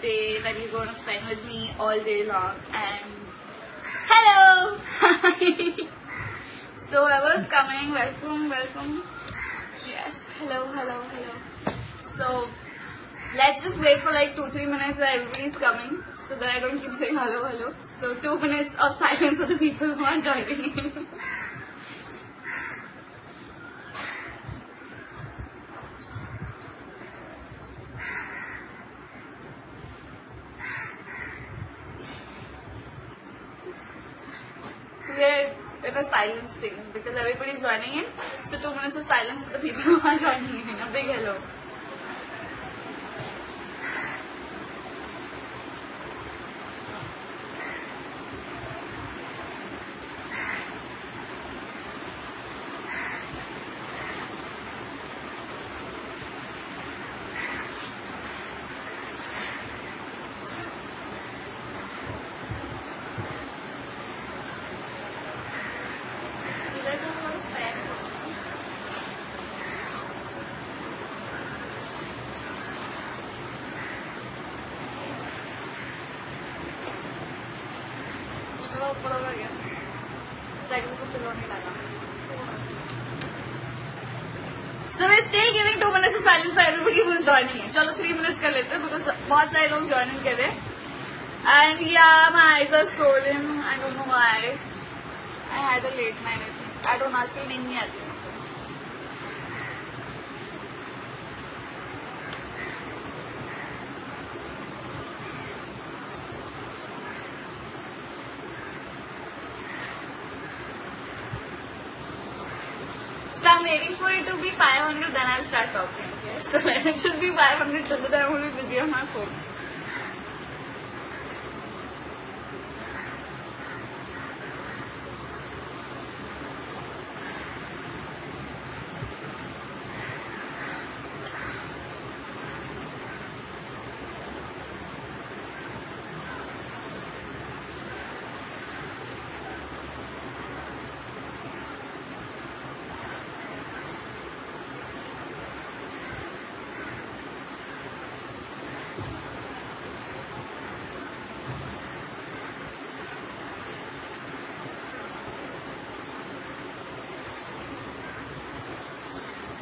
day that you're going to spend with me all day long. And hello! Hi! So whoever's coming, welcome. Yes, hello. So let's just wait for like 2-3 minutes while everybody's coming so that I don't keep saying hello. So 2 minutes of silence for the people who are joining in. We're in a silence thing because everybody's joining in. So 2 minutes of silence for the people who are joining in. A big hello. So we're still giving 2 minutes of silence for everybody who's joining in. Chalo 3 minutes कर लेते हैं because बहुत सारे लोग join in कर रहे हैं. And yeah, my eyes are swollen. I don't know why. I had a late night. I don't know. आजकल नींद नहीं आती. So I'm waiting for it to be 500, then I'll start talking. Okay? So let it just be 500 till the time I will be busy on my phone.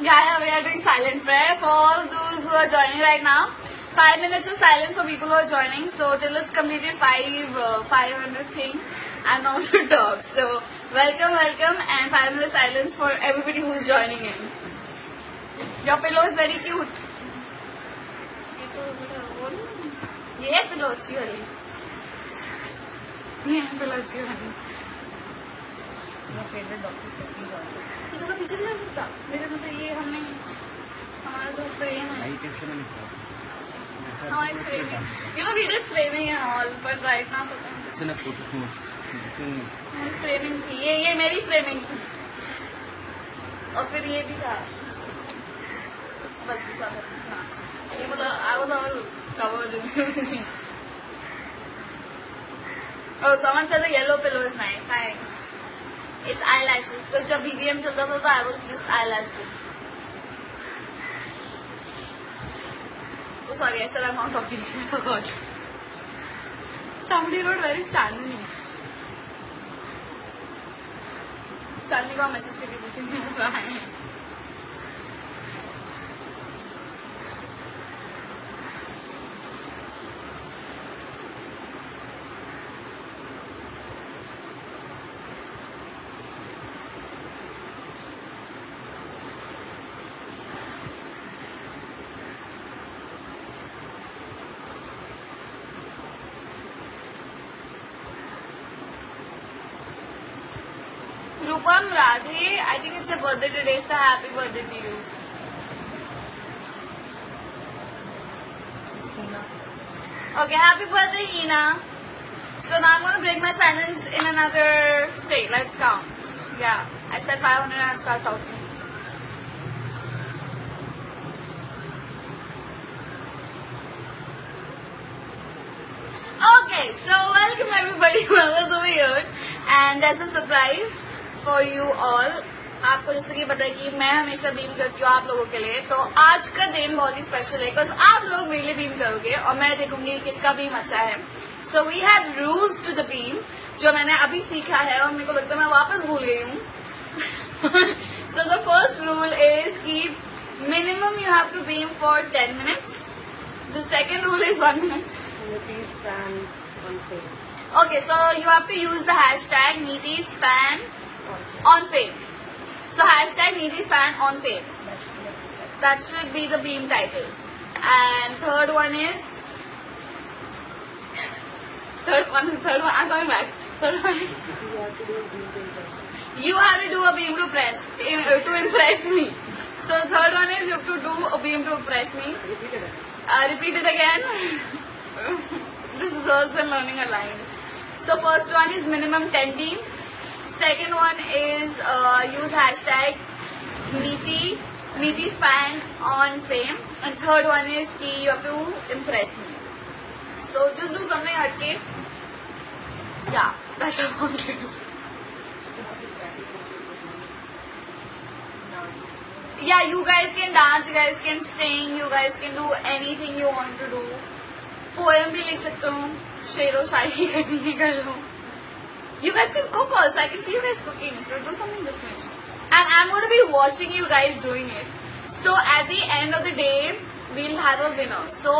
Yeah, we are doing silent prayer for all those who are joining right now. 5 minutes of silence for people who are joining. So till it's completed 500 thing, I'm not to talk. So welcome, and 5 minutes silence for everybody who's joining in. Your pillow is very cute. ये pillow अच्छी वाली. ये pillow अच्छी वाली. Your favorite doctor से भी join. ये थोड़ा पीछे चला सकता. मेरे मतलब ये हमारा जो frame है. हमारी framing. You know we did framing and all, but right now चला फोटो framing थी. ये मेरी framing थी. और फिर ये भी था. बस भी साथ था. ये मतलब I was all covered in. Oh, someone said the yellow pillow is nice. Thanks. It's eyelashes. Because जब BBM चलता था तो I was just eyelashes. Oh sorry, I said I'm not talking. I forgot. Somebody wrote very Chandni. Chandni को message करके पूछेंगे कहाँ है. Rupam Radhe, I think it's a birthday today, so happy birthday to you. Okay, happy birthday, Hina. So now I'm going to break my silence in another state. Let's count. Yeah, I said 500 and I'll start talking. Okay, so welcome everybody who was over here. And there's a surprise for you all. आपको जैसे कि पता है कि मैं हमेशा beam करती हूँ आप लोगों के लिए, तो आज का दिन बहुत ही स्पेशल है बिकॉज आप लोग मेरे लिए बीम करोगे और मैं देखूंगी किसका बीम अच्छा है. So we have rules to the beam जो मैंने अभी सीखा है और मेरे को लगता है मैं वापस भूल गई हूँ. So the first rule is कि minimum you have to beam for 10 minutes. The second rule is 1 minute. NeetiSpan on Fame. Okay, so you have to use the hashtag NeetiSpan on Fame. So hashtag NeetiSpan on Fame. That should be the beam title. And third one, I'm coming back. Third one. You have to do a beam to impress me. So third one is you have to do a beam to impress me. Repeat it again. This is also learning a line. So first one is minimum 10 beams. Second one is use hashtag NeetiSpan on Fame. And third one is ki you have to impress me. So just do something hatke. Yeah, that's what I want to do. Yeah, you guys can dance, you guys can sing, you guys can do anything you want to do. Poem भी लिख सकते हो, शेरो शायरी करनी है कर लो. You guys can cook also. I can see you guys cooking. So do something different. And I'm going to be watching you guys doing it. So at the end of the day, we'll have a winner. So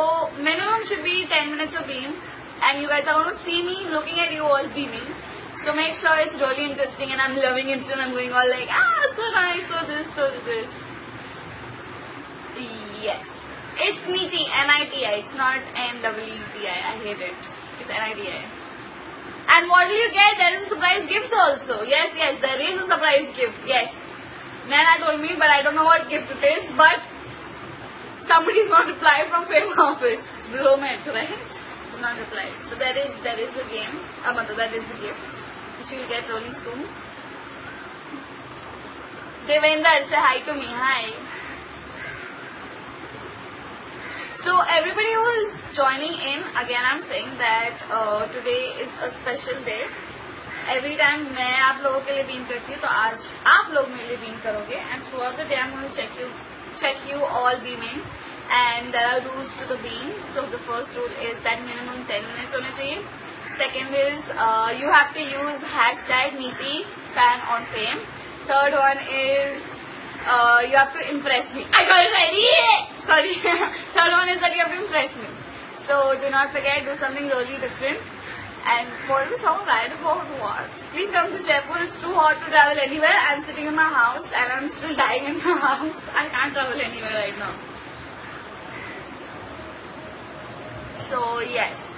minimum should be 10 minutes of beam, and you guys are going to see me looking at you all beaming. So make sure it's really interesting, and I'm loving it, and I'm going all like, so nice, so this, so this. Yes. It's Niti, N-I-T-I. It's not N-E-E-T-I. I hate it. It's N-I-T-I. And what will you get? There is a surprise gift also. Yes, there is a surprise gift. Yes. Nana told me, but I don't know what gift it is. But somebody's not replied from Fame Office. Romet, right? He's not replied. So there is a game. That is a gift which you will get really soon. Devender, say hi to me. Hi. So everybody who is joining in, again I'm saying that today is a special day. Every time मैं आप लोगों के लिए beam करती हूँ, तो आज आप लोग मेरे लिए beam करोगे. And throughout the day I'm going to check you all beaming. And there are rules to the beam. So the first rule is that minimum 10 minutes होने चाहिए. Second is you have to use hashtag NeetiSpan on Fame. Third one is you have to impress me. I got it ready. Sorry. Third one is that you have to impress me. So do not forget, do something really different. And what is the song right about what? Please come to Jaipur. It's too hot to travel anywhere. I'm sitting in my house and I'm still dying in my house. I can't travel anywhere right now. So yes.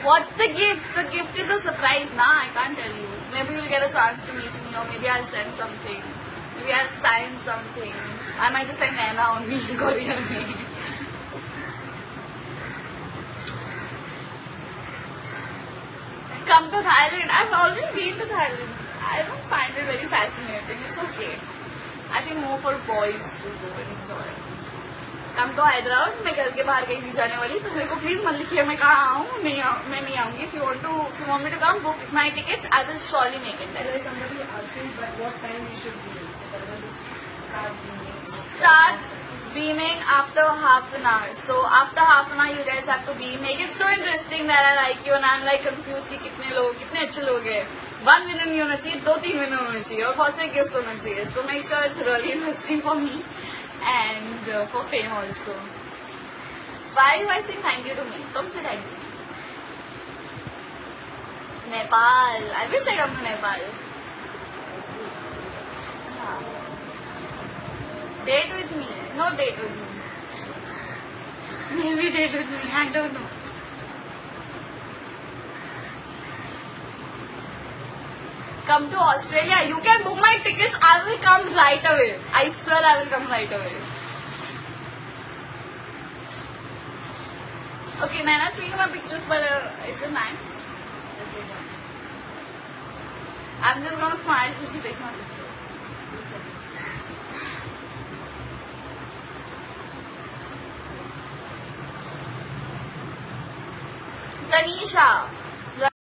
What's the gift? The gift is a surprise. Nah, I can't tell you. Maybe you'll get a chance to meet me, or maybe I'll send something. Maybe I'll sign something. I might just send Nana only Korean name. Come to Thailand. I've already been to Thailand. I don't find it very fascinating. It's okay. I think more for boys to go and enjoy. Come to Hyderabad. मैं घर के बाहर कहीं नहीं जाने वाली, तो मेरे को please मत लिखिए मैं कहाँ आऊँ. मैं नहीं आऊँगी. If you want me to come, book my tickets. I will surely make it. There is somebody asking, but what time we should be? Start beaming after half an hour. So after half an hour, you guys have to beam. Make it so interesting that I like you and I'm like confused कि कितने अच्छे लोग हैं. 1 minute नहीं होना चाहिए, 2-3 minute होना चाहिए और बहुत से gifts होना चाहिए. So make sure it's really interesting for me and for Fame also. Why you guys saying thank you to me? तुम से thank you. Nepal. I wish I come to Nepal. Date with me. No date with me. Maybe date with me. I don't know. Come to Australia. You can book my tickets. I will come right away. I swear I will come right away. Okay, Nana's taking my pictures, but is it nice? I'm just gonna smile till she takes my picture. Tanisha.